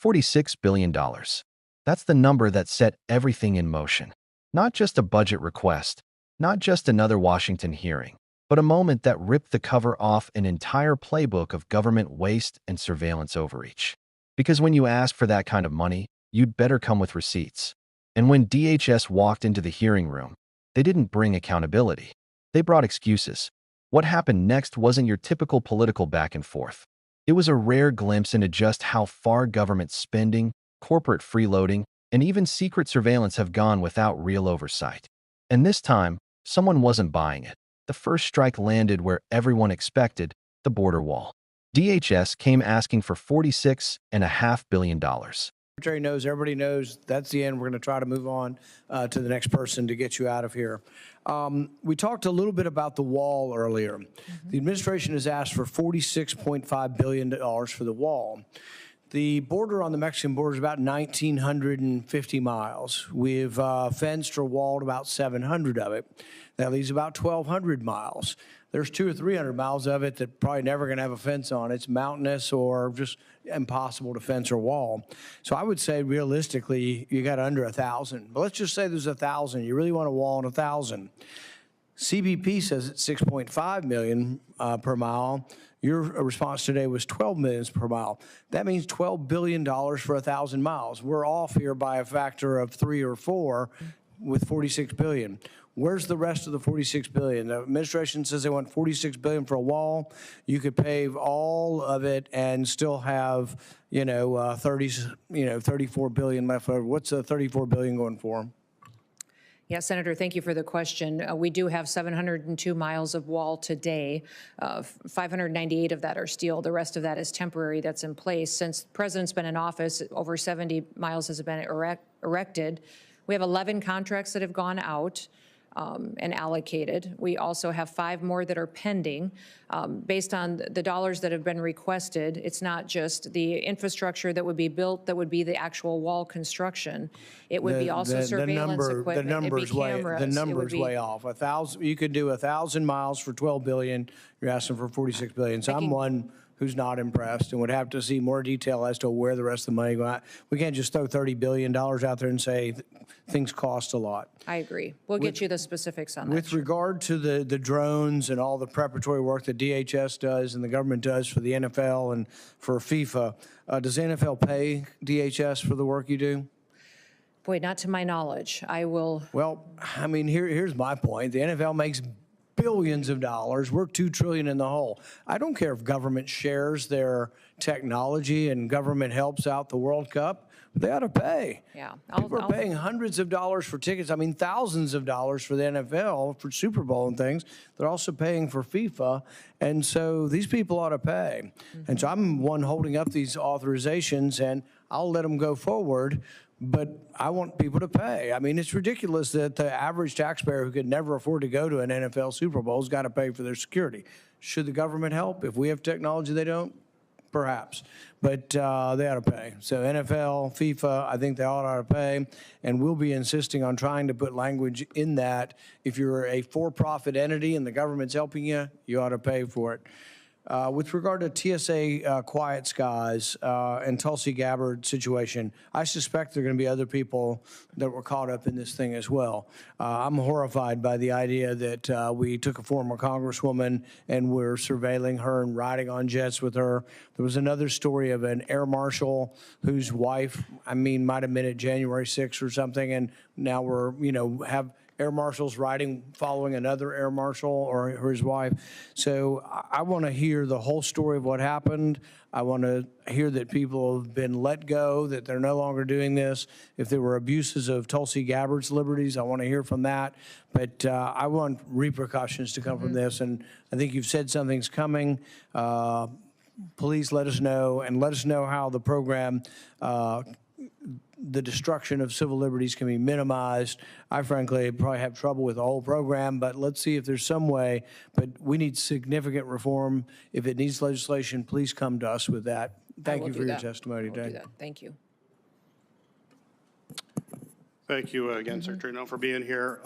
$46 billion. That's the number that set everything in motion. Not just a budget request, not just another Washington hearing, but a moment that ripped the cover off an entire playbook of government waste and surveillance overreach. Because when you ask for that kind of money, you'd better come with receipts. And when DHS walked into the hearing room, they didn't bring accountability. They brought excuses. What happened next wasn't your typical political back and forth. It was a rare glimpse into just how far government spending, corporate freeloading, and even secret surveillance have gone without real oversight. And this time, someone wasn't buying it. The first strike landed where everyone expected, the border wall. DHS came asking for $46.5 billion. Secretary knows, everybody knows that's the end. We're going to try to move on to the next person to get you out of here. We talked a little bit about the wall earlier. The administration has asked for $46.5 billion for the wall. The border on the Mexican border is about 1,950 miles. We've fenced or walled about 700 of it. That leaves about 1,200 miles. There's 200 or 300 miles of it that probably never going to have a fence on. It's mountainous or just impossible to fence or wall. So I would say realistically, you got under 1,000. But let's just say there's 1,000. You really want to wall on 1,000. CBP says it's 6.5 million per mile. Your response today was 12 million per mile. That means $12 billion for 1,000 miles. We're off here by a factor of 3 or 4 with 46 billion. Where's the rest of the 46 billion? The administration says they want 46 billion for a wall. You could pave all of it and still have, 34 billion left over. What's the 34 billion going for? Yeah, Senator, thank you for the question. We do have 702 miles of wall today. 598 of that are steel. The rest of that is temporary, that's in place. Since the president's been in office, over 70 miles has been erected. We have 11 contracts that have gone out and allocated. We also have 5 more that are pending. Based on the dollars that have been requested, it's not just the infrastructure that would be built, that would be the actual wall construction. It would be also surveillance equipment. The number's way off. 1,000. You could do 1,000 miles for 12 billion. You're asking for 46 billion. So I'm one who's not impressed and would have to see more detail as to where the rest of the money goes. We can't just throw $30 billion out there and say things cost a lot. I agree. We'll get you the specifics on that. With regard to the drones and all the preparatory work that DHS does and the government does for the NFL and for FIFA, does the NFL pay DHS for the work you do? Boy, not to my knowledge. I will. Well, I mean, here's my point. The NFL makes billions of dollars. We're $2 trillion in the hole. I don't care if government shares their technology and government helps out the World Cup. They ought to pay. Yeah, people are paying hundreds of dollars for tickets. I mean, thousands of dollars for the NFL, for Super Bowl and things. They're also paying for FIFA, and so these people ought to pay. And so I'm one holding up these authorizations, and I'll let them go forward. But I want people to pay. I mean, it's ridiculous that the average taxpayer who could never afford to go to an NFL Super Bowl has got to pay for their security. Should the government help? If we have technology they don't, perhaps. But they ought to pay. So NFL, FIFA, I think they all ought to pay. And we'll be insisting on trying to put language in that. If you're a for-profit entity and the government's helping you, you ought to pay for it. With regard to TSA Quiet Skies and Tulsi Gabbard situation, I suspect there are going to be other people that were caught up in this thing as well. I'm horrified by the idea that we took a former congresswoman and we're surveilling her and riding on jets with her. There was another story of an air marshal whose wife, might have been at January 6th or something, and now we're, have air marshals following another air marshal or his wife. So I want to hear the whole story of what happened. I want to hear that people have been let go, that they're no longer doing this. If there were abuses of Tulsi Gabbard's liberties, I want to hear from that. But I want repercussions to come from this. And I think you've said something's coming. Please let us know, and let us know how the program the destruction of civil liberties can be minimized. I frankly probably have trouble with the whole program, but let's see if there's some way. But we need significant reform. If it needs legislation, please come to us with that. Thank you for your testimony today. Thank you. Thank you again, Secretary Null, for being here.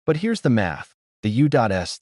But here's the math. The U.S.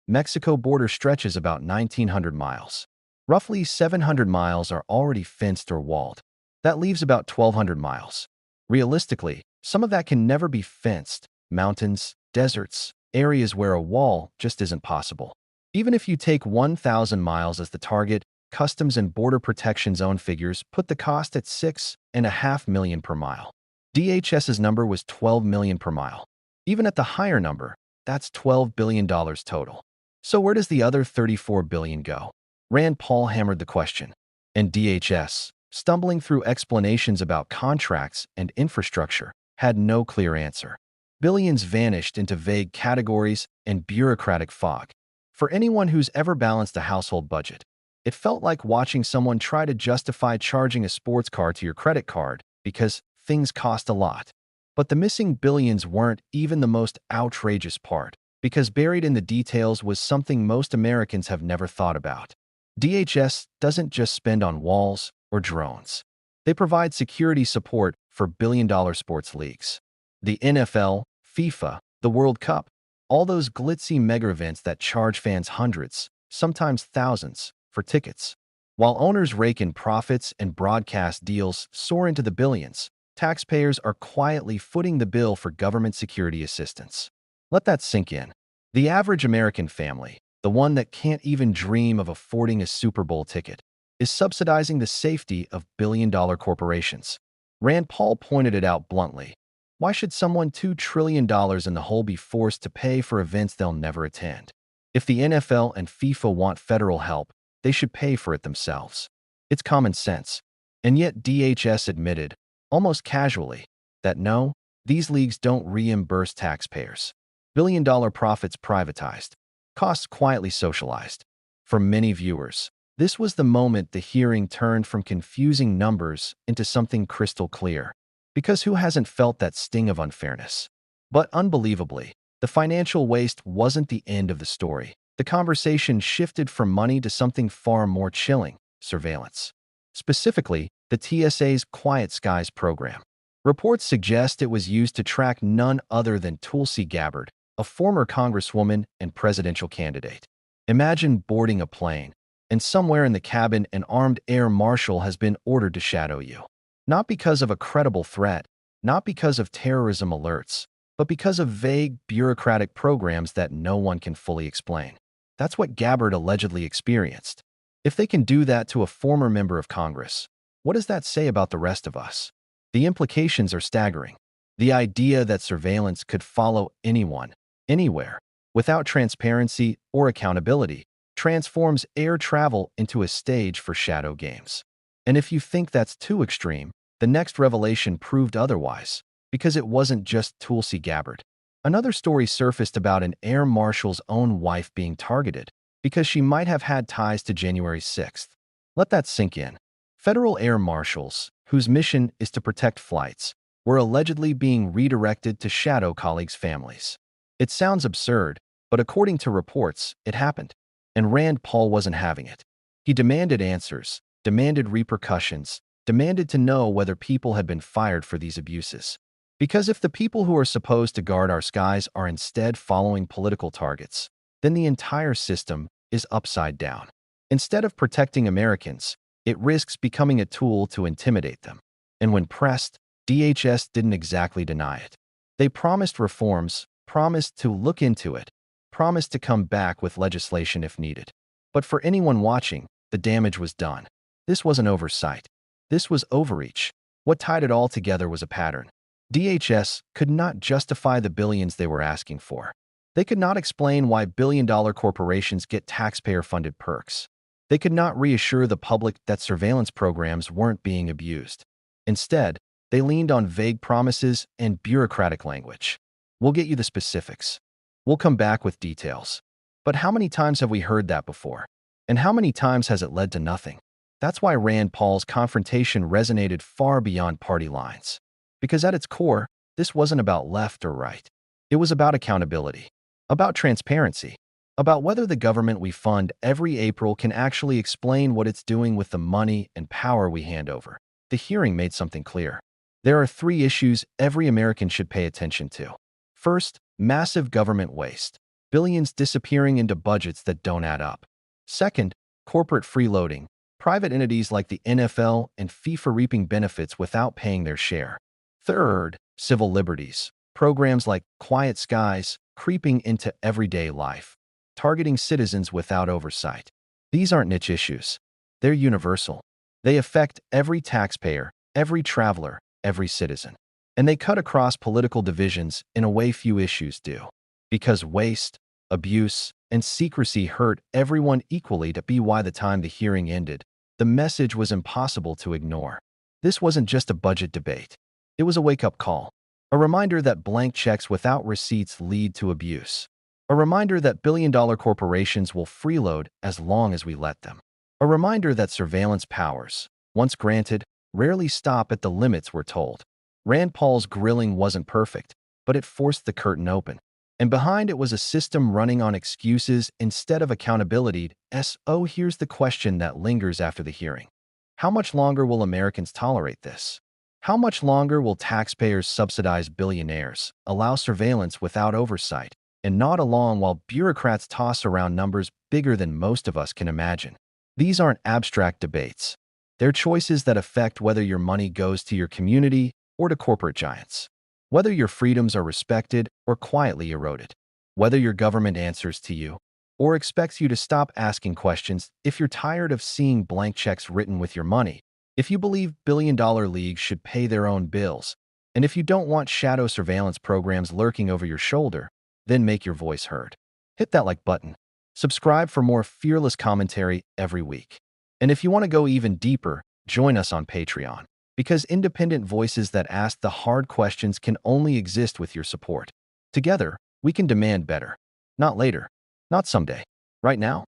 Mexico border stretches about 1,900 miles. Roughly 700 miles are already fenced or walled. That leaves about 1,200 miles. Realistically, some of that can never be fenced. Mountains, deserts, areas where a wall just isn't possible. Even if you take 1,000 miles as the target, Customs and Border Protection Zone figures put the cost at $6.5 million per mile. DHS's number was $12 million per mile. Even at the higher number, that's $12 billion total. So where does the other $34 billion go? Rand Paul hammered the question. And DHS, stumbling through explanations about contracts and infrastructure, had no clear answer. Billions vanished into vague categories and bureaucratic fog. For anyone who's ever balanced a household budget, it felt like watching someone try to justify charging a sports car to your credit card because things cost a lot. But the missing billions weren't even the most outrageous part, because buried in the details was something most Americans have never thought about. DHS doesn't just spend on walls or drones. They provide security support for billion-dollar sports leagues. The NFL, FIFA, the World Cup, all those glitzy mega events that charge fans hundreds, sometimes thousands, for tickets. While owners rake in profits and broadcast deals soar into the billions, taxpayers are quietly footing the bill for government security assistance. Let that sink in. The average American family, the one that can't even dream of affording a Super Bowl ticket, is subsidizing the safety of billion-dollar corporations. Rand Paul pointed it out bluntly. Why should someone $2 trillion in the hole be forced to pay for events they'll never attend? If the NFL and FIFA want federal help, they should pay for it themselves. It's common sense. And yet DHS admitted, almost casually, that no, these leagues don't reimburse taxpayers. Billion-dollar profits privatized, costs quietly socialized. For many viewers, this was the moment the hearing turned from confusing numbers into something crystal clear. Because who hasn't felt that sting of unfairness? But unbelievably, the financial waste wasn't the end of the story. The conversation shifted from money to something far more chilling: surveillance. Specifically, the TSA's Quiet Skies program. Reports suggest it was used to track none other than Tulsi Gabbard, a former congresswoman and presidential candidate. Imagine boarding a plane, and somewhere in the cabin an armed air marshal has been ordered to shadow you. Not because of a credible threat, not because of terrorism alerts, but because of vague, bureaucratic programs that no one can fully explain. That's what Gabbard allegedly experienced. If they can do that to a former member of Congress, what does that say about the rest of us? The implications are staggering. The idea that surveillance could follow anyone, anywhere, without transparency or accountability, transforms air travel into a stage for shadow games. And if you think that's too extreme, the next revelation proved otherwise, because it wasn't just Tulsi Gabbard. Another story surfaced about an air marshal's own wife being targeted because she might have had ties to January 6th. Let that sink in. Federal air marshals, whose mission is to protect flights, were allegedly being redirected to shadow colleagues' families. It sounds absurd, but according to reports, it happened. And Rand Paul wasn't having it. He demanded answers, demanded repercussions, demanded to know whether people had been fired for these abuses. Because if the people who are supposed to guard our skies are instead following political targets, then the entire system is upside down. Instead of protecting Americans, it risks becoming a tool to intimidate them. And when pressed, DHS didn't exactly deny it. They promised reforms, promised to look into it, promised to come back with legislation if needed. But for anyone watching, the damage was done. This wasn't oversight. This was overreach. What tied it all together was a pattern. DHS could not justify the billions they were asking for. They could not explain why billion-dollar corporations get taxpayer-funded perks. They could not reassure the public that surveillance programs weren't being abused. Instead, they leaned on vague promises and bureaucratic language. We'll get you the specifics. We'll come back with details. But how many times have we heard that before? And how many times has it led to nothing? That's why Rand Paul's confrontation resonated far beyond party lines. Because at its core, this wasn't about left or right. It was about accountability, about transparency, about whether the government we fund every April can actually explain what it's doing with the money and power we hand over. The hearing made something clear. There are 3 issues every American should pay attention to. First, massive government waste, billions disappearing into budgets that don't add up. Second, corporate freeloading, Private entities like the NFL and FIFA reaping benefits without paying their share. Third, civil liberties. Programs like Quiet Skies creeping into everyday life, targeting citizens without oversight. These aren't niche issues. They're universal. They affect every taxpayer, every traveler, every citizen. And they cut across political divisions in a way few issues do. Because waste, abuse, and secrecy hurt everyone equally. To be why the time the hearing ended, the message was impossible to ignore. This wasn't just a budget debate. It was a wake-up call. A reminder that blank checks without receipts lead to abuse. A reminder that billion-dollar corporations will freeload as long as we let them. A reminder that surveillance powers, once granted, rarely stop at the limits we're told. Rand Paul's grilling wasn't perfect, but it forced the curtain open. And behind it was a system running on excuses instead of accountability. So here's the question that lingers after the hearing. How much longer will Americans tolerate this? How much longer will taxpayers subsidize billionaires, allow surveillance without oversight, and nod along while bureaucrats toss around numbers bigger than most of us can imagine? These aren't abstract debates. They're choices that affect whether your money goes to your community or to corporate giants, whether your freedoms are respected or quietly eroded, whether your government answers to you or expects you to stop asking questions. If you're tired of seeing blank checks written with your money, if you believe billion-dollar leagues should pay their own bills, and if you don't want shadow surveillance programs lurking over your shoulder, then make your voice heard. Hit that like button. Subscribe for more fearless commentary every week. And if you want to go even deeper, join us on Patreon, because independent voices that ask the hard questions can only exist with your support. Together, we can demand better. Not later. Not someday. Right now.